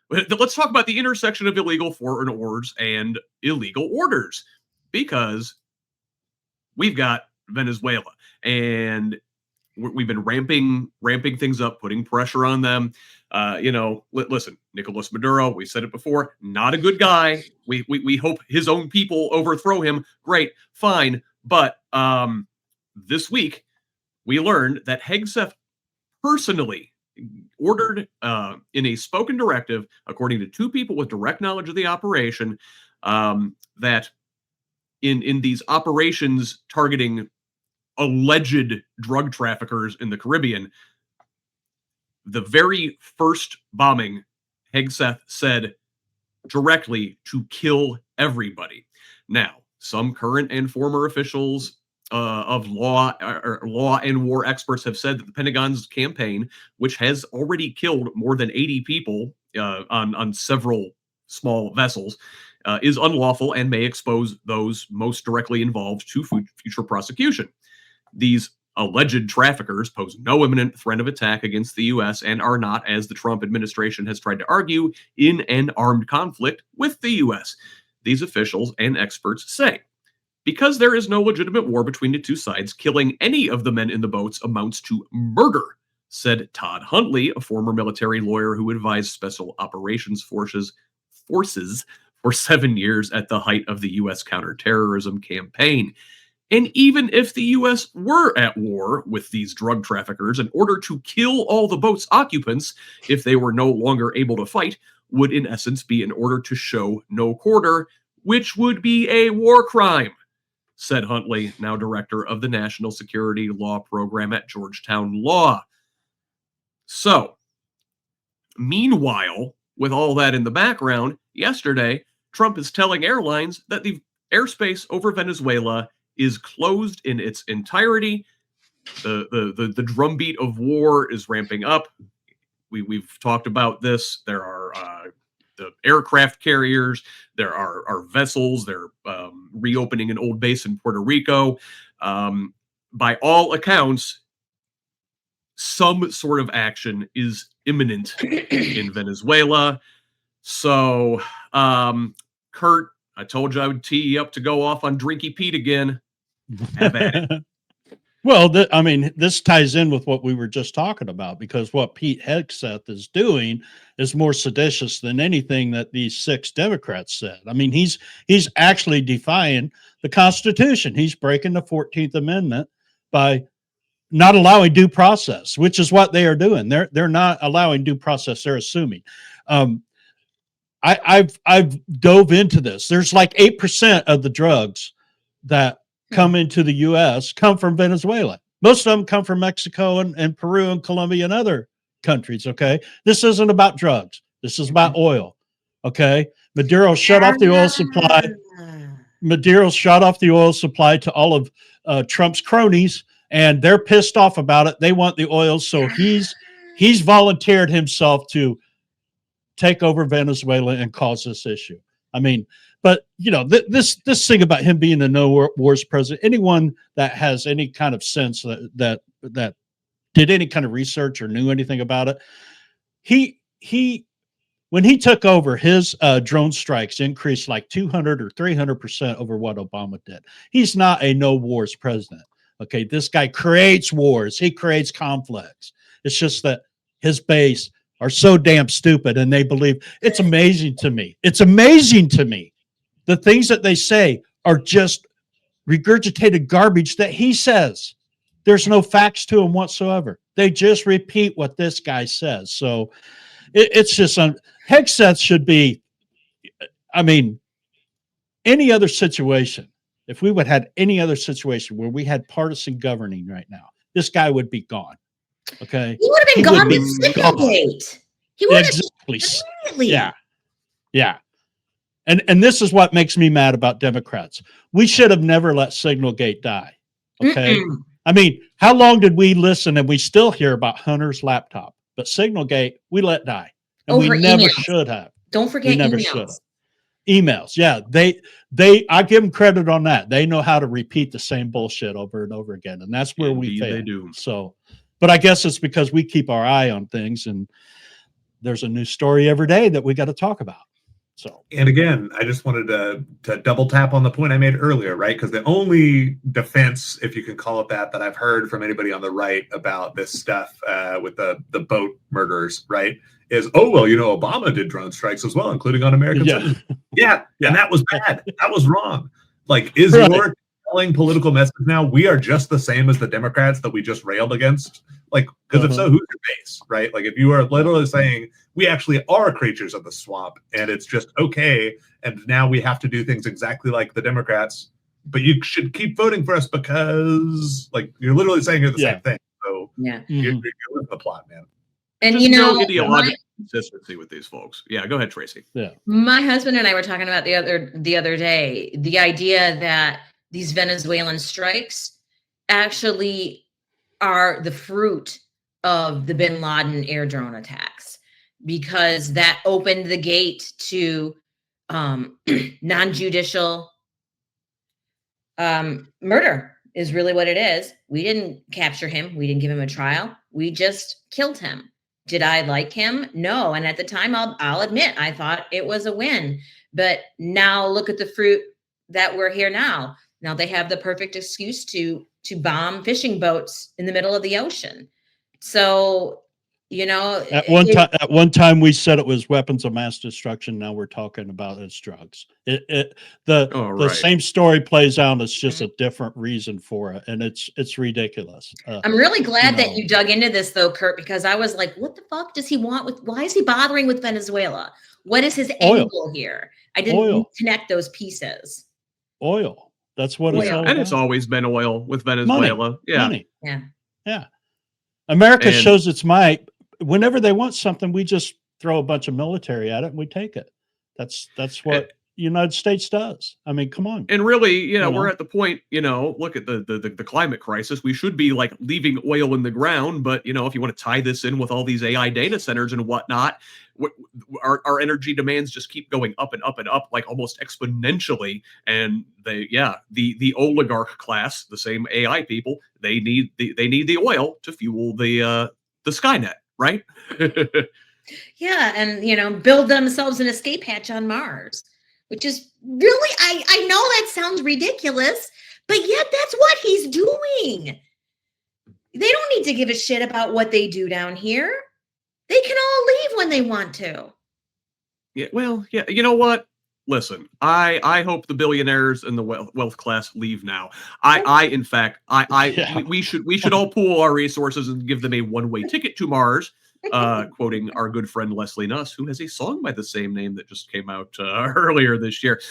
Let's talk about the intersection of illegal foreign orders and illegal orders, because we've got Venezuela, and we've been ramping things up, putting pressure on them. Listen, Nicolas Maduro, we said it before, not a good guy. We hope his own people overthrow him. Great, fine. But this week, we learned that Hegseth personally ordered in a spoken directive, according to two people with direct knowledge of the operation, that in these operations targeting alleged drug traffickers in the Caribbean, the very first bombing, Hegseth said directly to kill everybody. Now, some current and former officials of law and war experts have said that the Pentagon's campaign, which has already killed more than 80 people on several small vessels, is unlawful and may expose those most directly involved to future prosecution. These alleged traffickers pose no imminent threat of attack against the U.S. and are not, as the Trump administration has tried to argue, in an armed conflict with the U.S., these officials and experts say. Because there is no legitimate war between the two sides, killing any of the men in the boats amounts to murder, said Todd Huntley, a former military lawyer who advised Special Operations Forces for 7 years at the height of the U.S. counterterrorism campaign. And even if the U.S. were at war with these drug traffickers, in order to kill all the boat's occupants, if they were no longer able to fight, would in essence be in order to show no quarter, which would be a war crime, said Huntley, now director of the National Security Law Program at Georgetown Law. So, meanwhile, with all that in the background, yesterday, Trump is telling airlines that the airspace over Venezuela is closed in its entirety. The drumbeat of war is ramping up. We've talked about this. There are the aircraft carriers. There are vessels. They're reopening an old base in Puerto Rico. By all accounts, some sort of action is imminent in Venezuela. So, Kurt, I told you I would tee you up to go off on Drinky Pete again. Have at it. Well, this ties in with what we were just talking about, because what Pete Hegseth is doing is more seditious than anything that these 6 Democrats said. I mean, he's actually defying the Constitution. He's breaking the 14th Amendment by not allowing due process, which is what they are doing. They're not allowing due process. They're assuming. I've dove into this. There's like 8% of the drugs that come into the U.S. come from Venezuela. Most of them come from Mexico and Peru and Colombia and other countries. Okay. This isn't about drugs. This is about oil. Okay. Maduro shut off the oil supply. Maduro shut off the oil supply to all of Trump's cronies, and they're pissed off about it. They want the oil. So he's volunteered himself to take over Venezuela and cause this issue. I mean, but this thing about him being a no wars president, anyone that has any kind of sense that did any kind of research or knew anything about it, he when he took over, his drone strikes increased like 200 or 300% over what Obama did. He's not a no wars president. Okay, this guy creates wars. He creates conflicts. It's just that his base are so damn stupid, and they believe. It's amazing to me. It's amazing to me. The things that they say are just regurgitated garbage that he says. There's no facts to them whatsoever. They just repeat what this guy says. So it's just Hegseth should be, I mean, any other situation, if we would have any other situation where we had partisan governing right now, this guy would be gone. Okay. He would have been gone with Signalgate. He would have immediately. Yeah. Yeah. And this is what makes me mad about Democrats. We should have never let Signalgate die. Okay. I mean, how long did we listen and we still hear about Hunter's laptop? But Signalgate, we let die. And we never should have. Don't forget emails. Emails. Yeah. I give them credit on that. They know how to repeat the same bullshit over and over again. And that's where we fail. They do. So, but I guess it's because we keep our eye on things, there's a new story every day that we got to talk about. So, and again, I just wanted to double tap on the point I made earlier, right? Because the only defense, if you can call it that I've heard from anybody on the right about this stuff with the boat murderers, right, is, oh, well, Obama did drone strikes as well, including on American citizens. Yeah, and that was bad. That was wrong. Like, is your telling political message now, we are just the same as the Democrats that we just railed against? Like, because if so, who's your base, right? Like, if you are literally saying we actually are creatures of the swamp and it's just okay, and now we have to do things exactly like the Democrats, but you should keep voting for us because, like, you're literally saying you're the same thing. So you're with the plot, man. And There's no ideological consistency with these folks. Yeah, go ahead, Tracy. Yeah, my husband and I were talking about the other day, the idea that these Venezuelan strikes actually are the fruit of the bin Laden air drone attacks, because that opened the gate to non-judicial murder is really what it is. We didn't capture him. We didn't give him a trial. We just killed him. Did I like him? No. And at the time, I'll admit, I thought it was a win. But now look at the fruit that we're here now. Now they have the perfect excuse to bomb fishing boats in the middle of the ocean. So, at one time we said it was weapons of mass destruction. Now we're talking about it's drugs. The same story plays out. It's just a different reason for it, and it's ridiculous. I'm really glad that you dug into this, though, Kurt, because I was like, what the fuck does he want with? Why is he bothering with Venezuela? What is his angle here? I didn't connect those pieces. Oil. That's what it's all about. And it's always been oil with Venezuela. Money. Yeah. America shows its might. Whenever they want something, we just throw a bunch of military at it and we take it. That's what United States does. I mean, come on. And really, we're at the point, look at the climate crisis. We should be like leaving oil in the ground. But, if you want to tie this in with all these AI data centers and whatnot, our energy demands just keep going up and up and up, like almost exponentially. And the oligarch class, the same AI people, they need the oil to fuel the Skynet, right? Yeah, and build themselves an escape hatch on Mars, which is really, I know that sounds ridiculous, but yet that's what he's doing. They don't need to give a shit about what they do down here. They can all leave when they want to. Yeah, well, yeah, you know what? Listen, I hope the billionaires and the wealth class leave now. We should all pool our resources and give them a one-way ticket to Mars. Quoting our good friend Leslie Nuss, who has a song by the same name that just came out earlier this year.